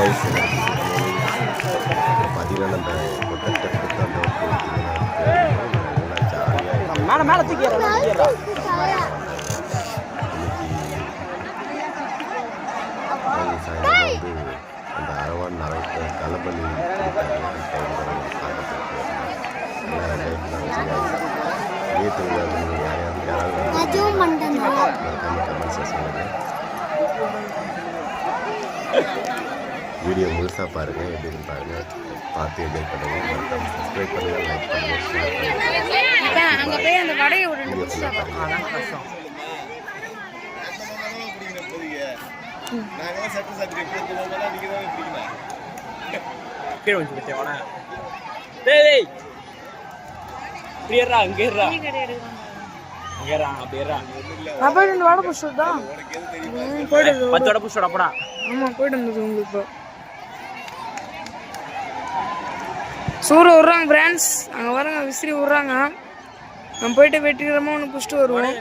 Guys பார்த்தீங்கன்னா நம்ம கொட்டத்தை அந்த ஜாலியாக மேலே மேலே தூக்கிடுறா சாயங்காலம் வந்து அந்த அரவான் தலைப்பள்ளி வீடியோ முழுசாக பாருங்கள் எப்படின்னு பாருங்கள் பார்த்து என்ஜாய் பண்ணுங்கள் மறக்காம சப்ஸ்கிரைப் பண்ணுங்கள் லைக் பண்ணுங்கள் ஷேர் சூறு விட்றாங்க ஃப்ரெண்ட்ஸ். அங்கே வரங்க விசிறி விட்றாங்க. நம்ம போயிட்டு வெட்டிக்கிறோமோ ஒன்று பிடிச்சிட்டு வருவோம்.